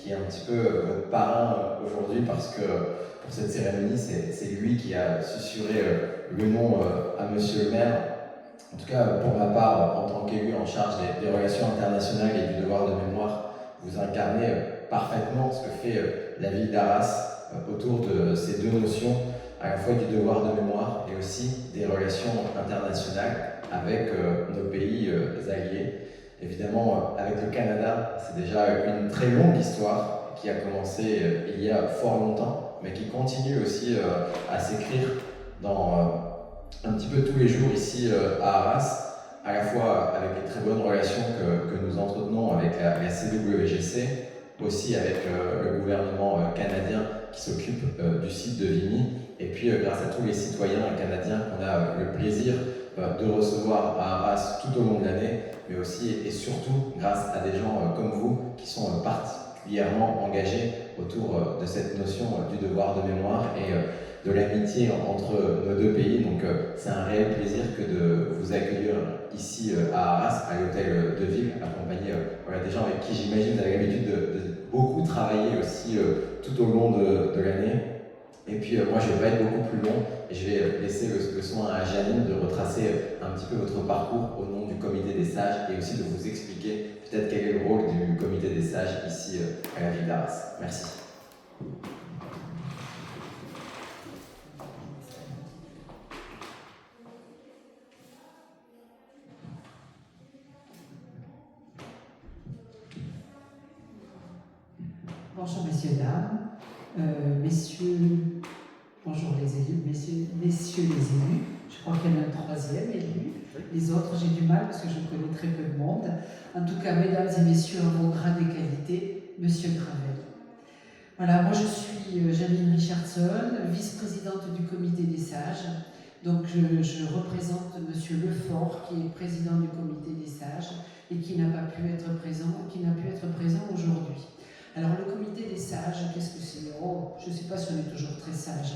qui est un petit peu votre parrain aujourd'hui, parce que pour cette cérémonie, c'est lui qui a susurré le nom à Monsieur le maire. En tout cas, pour ma part, en tant qu'élu en charge des relations internationales et du devoir de mémoire, vous incarnez parfaitement ce que fait la ville d'Arras autour de ces deux notions, à la fois du devoir de mémoire et aussi des relations internationales avec nos pays alliés. Évidemment, avec le Canada, c'est déjà une très longue histoire qui a commencé il y a fort longtemps, mais qui continue aussi à s'écrire dans un petit peu tous les jours ici à Arras, à la fois avec les très bonnes relations que nous entretenons avec la CWGC, aussi avec le gouvernement canadien qui s'occupe du site de Vimy, et puis grâce à tous les citoyens canadiens qu'on a le plaisir de recevoir à Arras tout au long de l'année, mais aussi et surtout grâce à des gens comme vous qui sont particulièrement engagés autour de cette notion du devoir de mémoire et de l'amitié entre nos deux pays. Donc c'est un réel plaisir que de vous accueillir ici à Arras, à l'hôtel de ville, accompagné des gens avec qui j'imagine vous avez l'habitude de beaucoup travailler aussi tout au long de l'année. Et puis moi je vais pas être beaucoup plus long et je vais laisser le soin à Janine de retracer un petit peu votre parcours au nom du comité des sages et aussi de vous expliquer peut-être quel est le rôle du comité des sages ici à la ville d'Arras. Merci. Bonjour messieurs, dames, messieurs, bonjour les élus, messieurs les élus, je crois qu'il y en a un troisième élu, les autres j'ai du mal parce que je connais très peu de monde. En tout cas, mesdames et messieurs, en vos grades et qualités, monsieur Gravel. Voilà, moi je suis Janine Richardson, vice-présidente du comité des sages. Donc je représente monsieur Lefort, qui est président du comité des sages et qui n'a pas pu être présent aujourd'hui. Alors le comité des sages, qu'est-ce que c'est? Je ne sais pas si on est toujours très sage,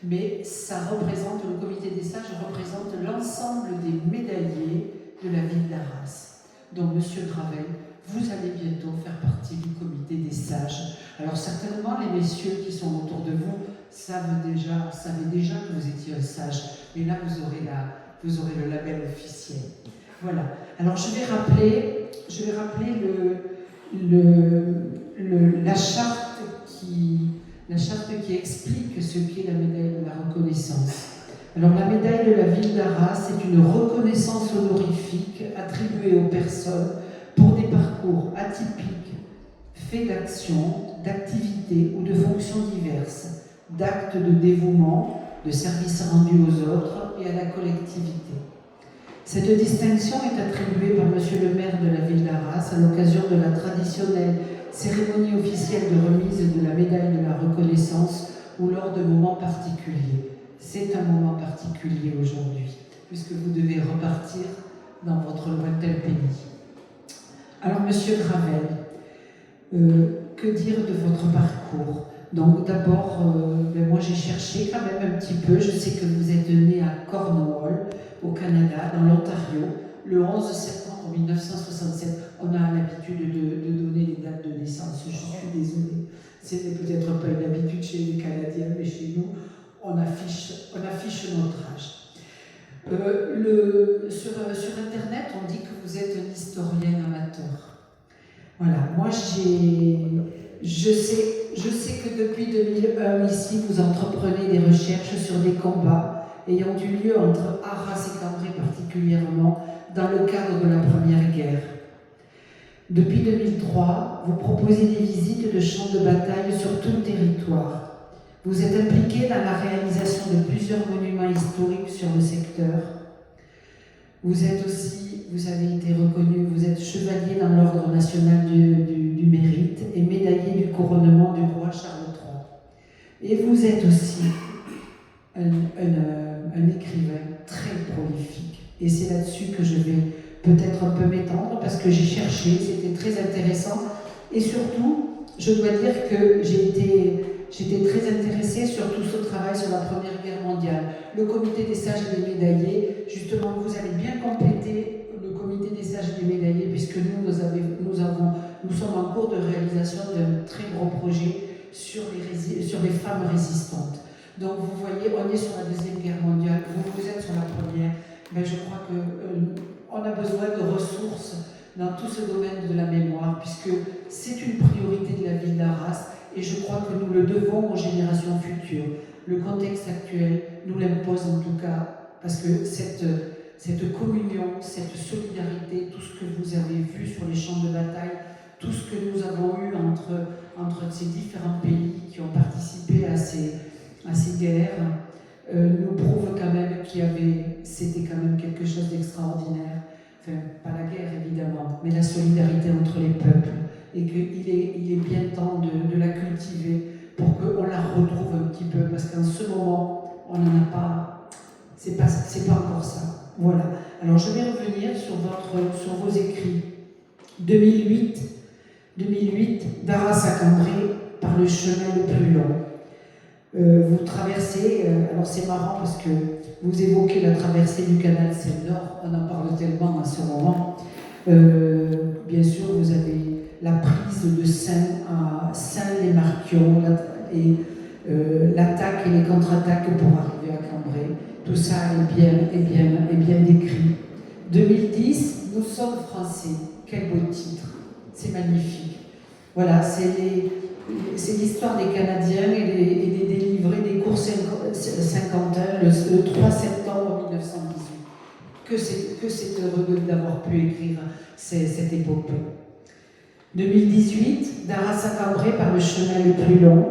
mais ça représente, le comité des sages représente l'ensemble des médaillés de la ville d'Arras. Donc monsieur Gravel, vous allez bientôt faire partie du comité des sages. Alors certainement les messieurs qui sont autour de vous savaient déjà que vous étiez un sage, mais là vous aurez le label officiel. Voilà. Alors je vais rappeler la charte qui explique ce qu'est la médaille de la reconnaissance. Alors la médaille de la ville d'Arras est une reconnaissance honorifique attribuée aux personnes pour des parcours atypiques, faits d'actions, d'activités ou de fonctions diverses, d'actes de dévouement, de services rendus aux autres et à la collectivité. Cette distinction est attribuée par monsieur le maire de la ville d'Arras à l'occasion de la traditionnelle cérémonie officielle de remise de la médaille de la reconnaissance ou lors de moments particuliers. C'est un moment particulier aujourd'hui, puisque vous devez repartir dans votre lointain pays. Alors, monsieur Gravel, que dire de votre parcours? Donc, d'abord, moi j'ai cherché quand même un petit peu. Je sais que vous êtes né à Cornwall, au Canada, dans l'Ontario, le 11 septembre 1967. On a l'habitude de donner les dates de naissance, je suis désolée. Ce n'est peut-être pas une habitude chez les Canadiens, mais chez nous, on affiche notre âge. Sur Internet, on dit que vous êtes un historien amateur. Voilà, moi je sais que depuis 2001, ici, vous entreprenez des recherches sur des combats ayant eu lieu entre Arras et Cambrai particulièrement dans le cadre de la Première Guerre. Depuis 2003, vous proposez des visites de champs de bataille sur tout le territoire. Vous êtes impliqué dans la réalisation de plusieurs monuments historiques sur le secteur. Vous avez été reconnu, vous êtes chevalier dans l'Ordre national du mérite et médaillé du couronnement du roi Charles III. Et vous êtes aussi un écrivain très prolifique. Et c'est là-dessus que je vais peut-être un peu m'étendre, parce que j'ai cherché, c'était très intéressant. Et surtout, je dois dire que j'étais très intéressée sur tout ce travail sur la Première Guerre mondiale. Le comité des sages et des médaillés, justement, vous allez bien compléter le comité des sages et des médaillés, puisque nous avons nous sommes en cours de réalisation d'un très gros projet sur les femmes résistantes. Donc vous voyez, on est sur la Deuxième Guerre mondiale, vous êtes sur la Première. Ben, je crois qu'on a besoin de ressources dans tout ce domaine de la mémoire, puisque c'est une priorité de la ville d'Arras, et je crois que nous le devons aux générations futures. Le contexte actuel nous l'impose en tout cas, parce que cette communion, cette solidarité, tout ce que vous avez vu sur les champs de bataille, tout ce que nous avons eu entre ces différents pays qui ont participé à ces guerres, nous prouve quand même c'était quand même quelque chose d'extraordinaire. Enfin, pas la guerre évidemment, mais la solidarité entre les peuples. Et qu'il est bien temps de la cultiver pour qu'on la retrouve un petit peu, parce qu'en ce moment, on n'en a pas, c'est pas encore ça. Voilà. Alors je vais revenir sur vos écrits. 2008, d'Arras à Cambrai, par le chemin le plus long. Vous traversez, alors c'est marrant parce que vous évoquez la traversée du canal Seine-Nord, on en parle tellement à ce moment. Bien sûr, vous avez la prise de Saint-Lémarquion et l'attaque et les contre-attaques pour arriver à Cambrai. Tout ça est bien décrit. 2010, nous sommes français. Quel beau titre, c'est magnifique. Voilà, c'est l'histoire des Canadiens et des délivrés des cours Saint-Quentin le 3 septembre 1918. Que c'est heureux d'avoir pu écrire cette épopée. 2018, d'Arras à Cambrai par le chemin le plus long.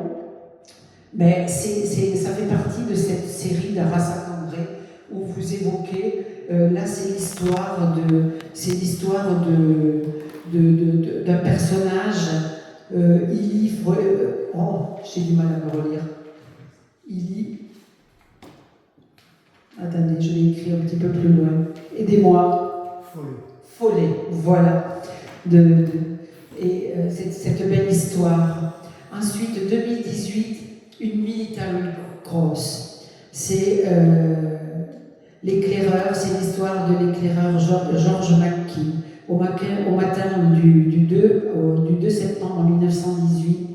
Mais ça fait partie de cette série d'Arras à Cambrai où vous évoquez, là c'est l'histoire d'un personnage, j'ai du mal à me relire. Attendez, je l'ai écrit un petit peu plus loin. Aidez-moi. Follet, voilà. Cette belle histoire. Ensuite, 2018, une military cross. C'est l'éclaireur, c'est l'histoire de l'éclaireur George McKee. Au matin du 2 septembre 1918,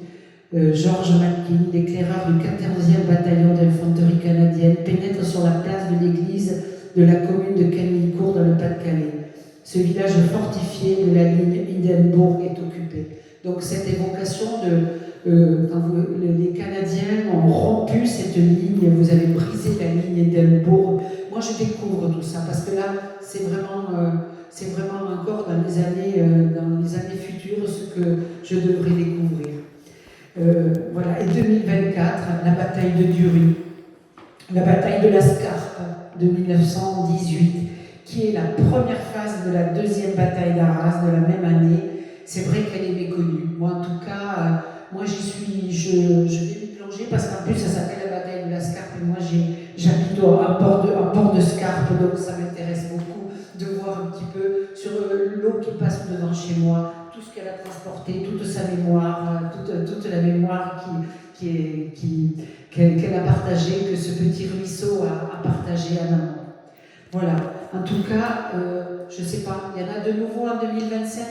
George McKee, l'éclaireur du 14e bataillon d'infanterie canadienne, pénètre sur la place de l'église de la commune de Camillecourt dans le Pas-de-Calais. Ce village fortifié de la ligne Hindenburg est occupé. Donc cette évocation quand les Canadiens ont rompu cette ligne, vous avez brisé la ligne Hindenburg. Moi je découvre tout ça parce que là c'est vraiment encore dans les années futures ce que je devrais découvrir. Voilà. Et 2024, la bataille de Dury, la bataille de la Scarpe de 1918, qui est la première phase de la deuxième bataille d'Arras de la même année. C'est vrai qu'elle est méconnue. Moi, en tout cas, moi j'y suis, je vais m'y plonger parce qu'en plus ça s'appelle la bataille de la Scarpe et moi j'habite à port de Scarpe, donc ça m'intéresse beaucoup de voir un petit peu sur l'eau qui passe devant chez moi, tout ce qu'elle a transporté, toute sa mémoire, toute la mémoire qu'elle a partagée, que ce petit ruisseau a partagé à l'amont. Voilà. En tout cas, je ne sais pas, il y en a de nouveau en 2025?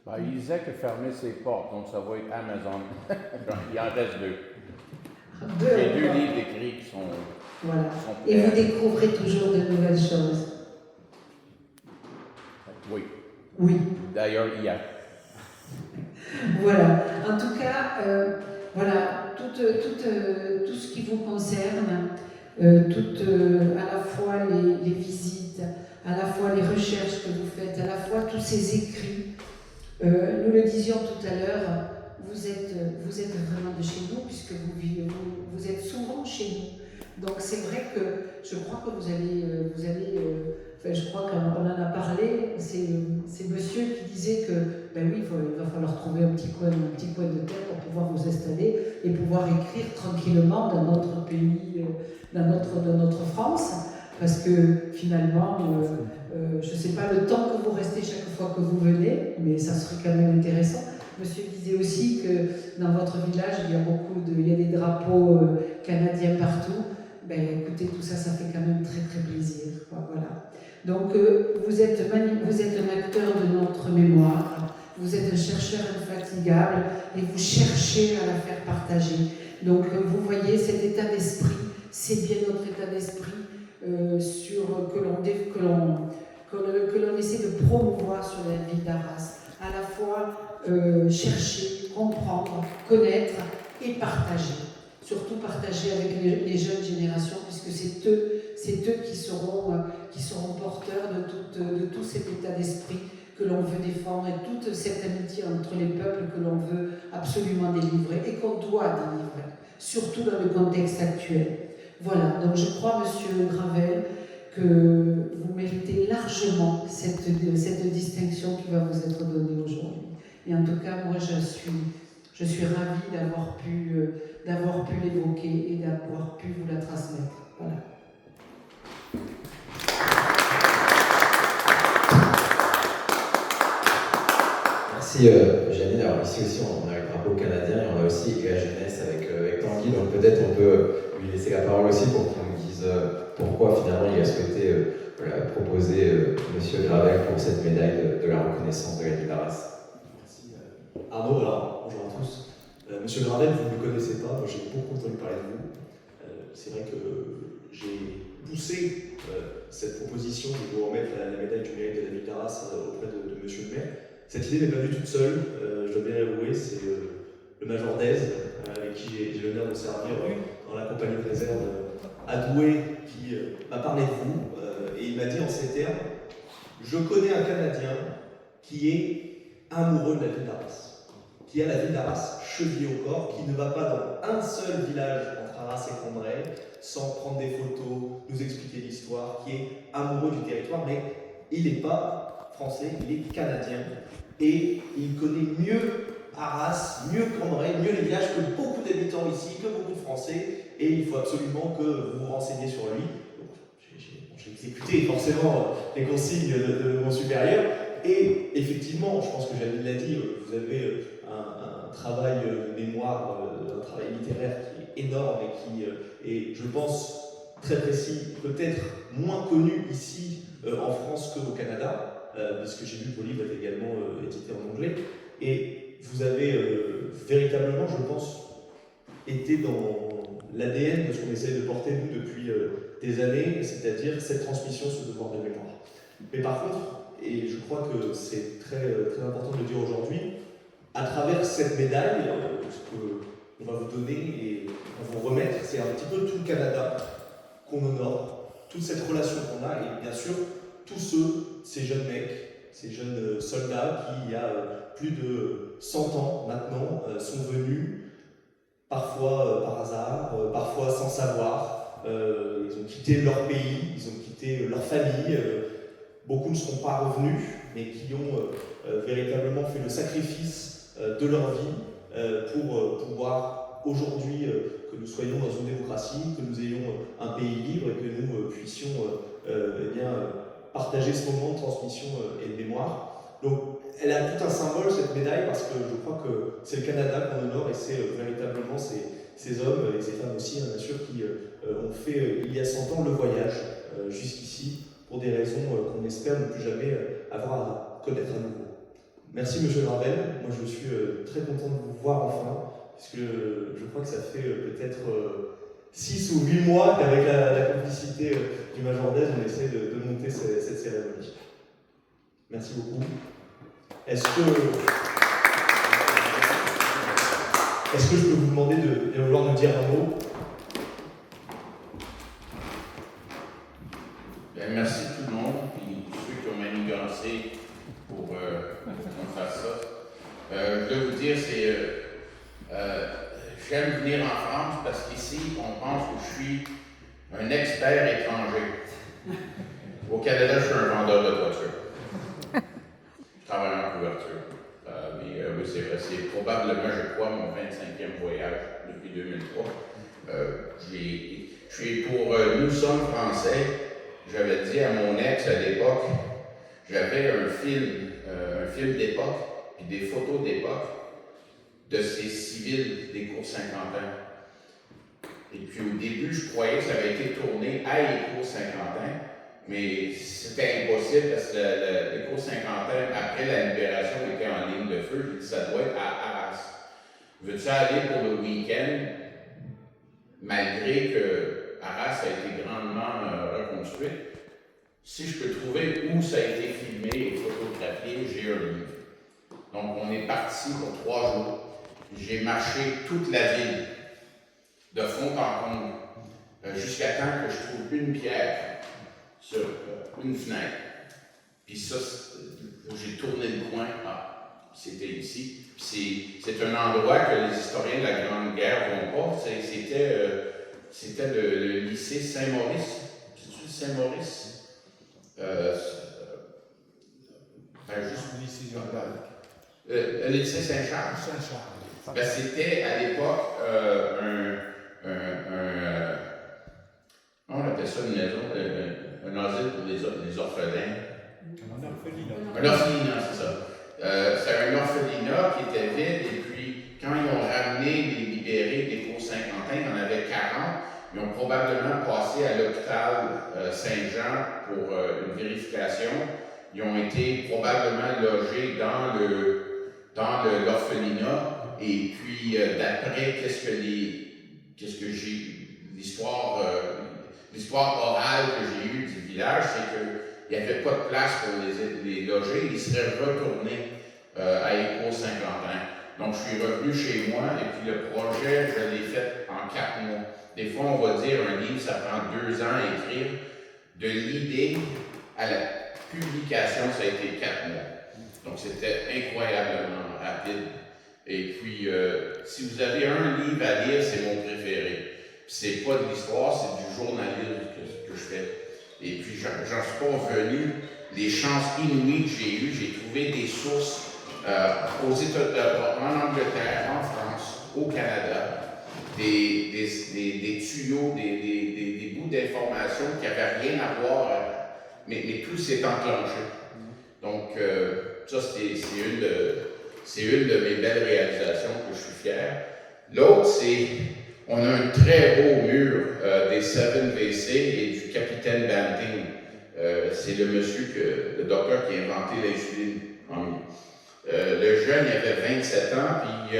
Ben, il disait que fermer ses portes, donc ça va être Amazon. Il en reste deux. Les deux livres écrits qui sont. Voilà. Et vous découvrez toujours de nouvelles choses. Oui. Oui. D'ailleurs, hier. Voilà. En tout cas, voilà, tout ce qui vous concerne, à la fois les visites, à la fois les recherches que vous faites, à la fois tous ces écrits. Nous le disions tout à l'heure, vous êtes vraiment de chez nous, puisque vous êtes souvent chez nous. Donc c'est vrai que je crois que vous allez je crois qu'on en a parlé, c'est monsieur qui disait que, ben oui, il va falloir trouver un petit coin de terre pour pouvoir vous installer et pouvoir écrire tranquillement dans notre pays, dans notre France. Parce que finalement, je ne sais pas le temps que vous restez chaque fois que vous venez, mais ça serait quand même intéressant. Monsieur disait aussi que dans votre village, il y a des drapeaux canadiens partout. Ben, écoutez, tout ça, ça fait quand même très très plaisir. Voilà. Donc, vous êtes un acteur de notre mémoire. Vous êtes un chercheur infatigable et vous cherchez à la faire partager. Donc vous voyez, cet état d'esprit, c'est bien notre état d'esprit que l'on essaie de promouvoir sur la ville d'Arras. À la fois chercher, comprendre, connaître et partager. Surtout partager avec les jeunes générations, puisque c'est eux qui seront porteurs de tout cet état d'esprit que l'on veut défendre et toute cette amitié entre les peuples que l'on veut absolument délivrer et qu'on doit délivrer, surtout dans le contexte actuel. Voilà, donc je crois, Monsieur Gravel, que vous méritez largement cette distinction qui va vous être donnée aujourd'hui. Et en tout cas, moi, je suis ravie d'avoir pu l'évoquer et d'avoir pu vous la transmettre. Voilà. Merci Janine. Alors ici aussi on a le drapeau canadien et on a aussi la jeunesse avec Tanguy, donc peut-être on peut lui laisser la parole aussi pour qu'il nous dise pourquoi finalement il a souhaité proposer Monsieur Gravel pour cette médaille de la reconnaissance de la ville d'Arras. Merci Arnaud. Alors bonjour à tous. Monsieur Gravel, vous ne me connaissez pas, moi j'ai beaucoup entendu parler de vous. C'est vrai que j'ai poussé cette proposition de vous remettre la médaille du mérite de la ville d'Arras auprès de Monsieur le maire. Cette idée n'est pas venue toute seule, je dois bien l'avouer, c'est le major Dez, avec qui j'ai l'honneur de servir dans la compagnie de réserve à Douai, qui m'a parlé de vous, et il m'a dit en ces termes: je connais un Canadien qui est amoureux de la ville d'Arras, qui a la ville d'Arras chevillée au corps, qui ne va pas dans un seul village entre Arras et Cambrai sans prendre des photos, nous expliquer l'histoire, qui est amoureux du territoire, mais il n'est pas français, il est canadien. Et il connaît mieux Arras, mieux Cambrai, mieux les villages que beaucoup d'habitants ici, que beaucoup de Français, et il faut absolument que vous vous renseigniez sur lui. J'ai exécuté forcément les consignes de mon supérieur, et effectivement, je pense que Janine l'a dit, vous avez un travail de mémoire, un travail littéraire qui est énorme et qui est, je pense, très précis, peut-être moins connu ici en France qu'au Canada. Puisque j'ai vu que vos livres étaient également édités en anglais, et vous avez véritablement, je pense, été dans l'ADN de ce qu'on essaie de porter nous depuis des années, c'est-à-dire cette transmission, ce devoir de mémoire. Mais par contre, et je crois que c'est très, très important de le dire aujourd'hui, à travers cette médaille, ce qu'on va vous donner et on va vous remettre, c'est un petit peu tout le Canada qu'on honore, toute cette relation qu'on a, et bien sûr, tous ces jeunes mecs, ces jeunes soldats qui, il y a plus de 100 ans maintenant, sont venus, parfois par hasard, parfois sans savoir. Ils ont quitté leur pays, ils ont quitté leur famille. Beaucoup ne seront pas revenus, mais qui ont véritablement fait le sacrifice de leur vie pour pouvoir aujourd'hui que nous soyons dans une démocratie, que nous ayons un pays libre et que nous puissions partager ce moment de transmission et de mémoire. Donc, elle a tout un symbole, cette médaille, parce que je crois que c'est le Canada qu'on honore et c'est véritablement ces hommes et ces femmes aussi, bien sûr, qui ont fait, il y a 100 ans, le voyage jusqu'ici pour des raisons qu'on espère ne plus jamais avoir à connaître à nouveau. Merci, Monsieur Gravel. Moi, je suis très content de vous voir enfin, puisque je crois que ça fait peut-être 6 ou 8 mois qu'avec la complicité du Major Dez, on essaie de monter cette cérémonie. Merci beaucoup. Est-ce que je peux vous demander de vouloir nous dire un mot? Merci tout le monde, puis ceux qui ont manigancé pour qu'on fasse ça. Je dois vous dire, j'aime venir en France parce qu'ici, on pense que je suis un expert étranger. Au Canada, je suis un vendeur de toiture. Je travaille en couverture. Mais oui, c'est vrai, c'est probablement, je crois, mon 25e voyage depuis 2003. Nous sommes français. J'avais dit à mon ex à l'époque, j'avais un film d'époque, puis des photos d'époque de ces civils des cours Saint-Quentin. Et puis au début, je croyais que ça avait été tourné à les cours Saint-Quentin, mais c'était impossible parce que l'éco-cinquantaine, après la libération, était en ligne de feu. J'ai dit, ça doit être à Arras. Veux-tu aller pour le week-end, malgré que Arras a été grandement reconstruite? Si je peux trouver où ça a été filmé et photographié, j'ai un livre. Donc, on est parti pour 3 jours. J'ai marché toute la ville, de fond en comble, jusqu'à temps que je trouve une pierre sur une fenêtre. Puis ça, j'ai tourné le coin. Ah, c'était ici. Puis c'est un endroit que les historiens de la Grande Guerre vont pas. C'était le lycée Saint-Maurice. C'est-tu Saint-Maurice? Juste le lycée Jordan. Le lycée Saint-Charles. Saint-Charles. Ben, c'était à l'époque on appelle ça une maison, un asile pour les orphelins. Un orphelinat. Un orphelinat, c'est ça. C'est un orphelinat qui était vide, et puis quand ils ont ramené les libérés des Saint-Quentin, il y en avait 40. Ils ont probablement passé à l'hôpital Saint-Jean pour une vérification. Ils ont été probablement logés dans l'orphelinat. Et puis, d'après l'histoire orale que j'ai eue du village, c'est qu'il n'y avait pas de place pour les loger. Ils seraient retournés à Éco-Saint-Quentin. Donc, je suis revenu chez moi, et puis le projet, je l'ai fait en 4 mois. Des fois, on va dire un livre, ça prend 2 ans à écrire. De l'idée à la publication, ça a été 4 mois. Donc, c'était incroyablement rapide. Et puis, si vous avez un livre à lire, c'est mon préféré. C'est pas de l'histoire, c'est du journalisme que je fais. Et puis, j'en suis pas venu. Les chances inouïes que j'ai eues, j'ai trouvé des sources aux États-Unis, en Angleterre, en France, au Canada, des tuyaux, des bouts d'informations qui n'avaient rien à voir, mais tout s'est enclenché. Donc, ça, c'est une de mes belles réalisations que je suis fier. L'autre, c'est on a un très beau mur des 7VC et du capitaine Banting. C'est le le docteur qui a inventé l'insuline. Le jeune, il avait 27 ans, puis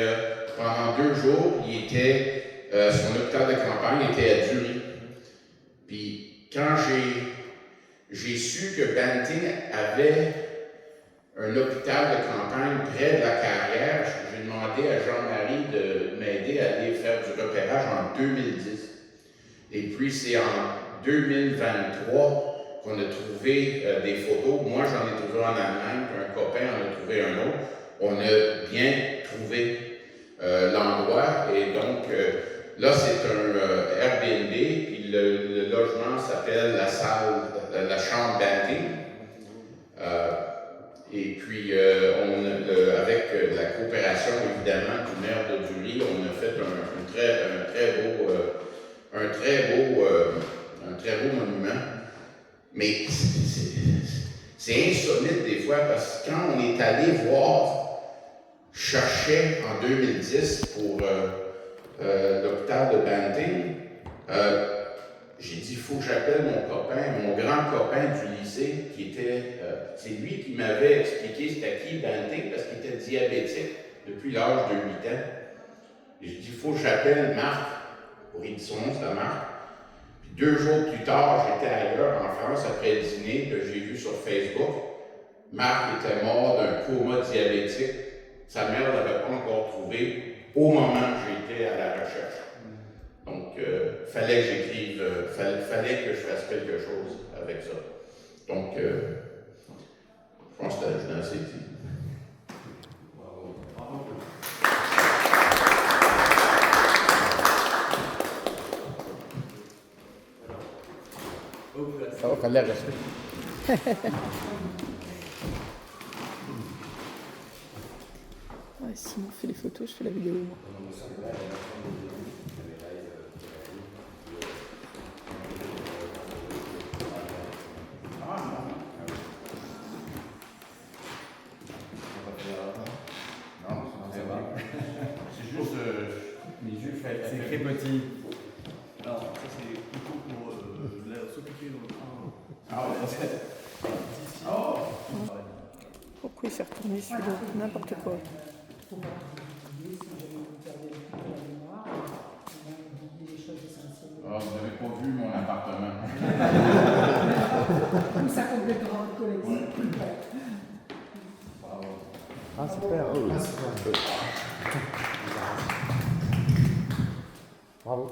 pendant 2 jours, son hôpital de campagne était à Dury. Puis quand j'ai su que Banting avait un hôpital de campagne près de la carrière, j'ai demandé à Jean-Marie de m'aider à aller faire du repérage en 2010. Et puis c'est en 2023 qu'on a trouvé des photos. Moi, j'en ai trouvé en Allemagne, puis un copain en a trouvé un autre. On a bien trouvé l'endroit, et donc là, c'est un Airbnb, puis le logement s'appelle la chambre Banting. Et puis, avec la coopération, évidemment, du maire de Dury, on a fait un très beau monument. Mais c'est insolite des fois, parce que quand on est allé voir, je cherchais en 2010 pour l'hôpital de Banting, j'ai dit, il faut que j'appelle mon grand copain du lycée, qui était, c'est lui qui m'avait expliqué c'était qui Banting, parce qu'il était diabétique depuis l'âge de 8 ans. J'ai dit, il faut que j'appelle Marc, pour il dit son nom, c'était Marc. Puis 2 jours plus tard, j'étais ailleurs, en France, après le dîner, que j'ai vu sur Facebook. Marc était mort d'un coma diabétique. Sa mère ne l'avait pas encore trouvé au moment où j'étais à la recherche. Donc, fallait que j'écrive, fallait que je fasse quelque chose avec ça. Donc, je pense que c'était assez dit. Bravo. Bravo. Ça va, fallait rester. Ouais, Simon fait les photos, je fais la vidéo. Moi. C'est juste mes yeux faits. C'est très petit. Alors, ça, c'est plutôt pour s'occuper dans le train. Ah ouais. s'est retourné celui-là. N'importe quoi. Pour oublier, si jamais vous perdez le coup de la mémoire, on a oublié les choses essentielles. Oh, vous n'avez pas vu mon appartement. Comme ça complétera votre collection. Ah, super. Oh, oui. Bravo.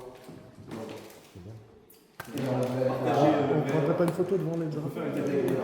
Partagez, On prendrait pas une photo devant les drapeaux?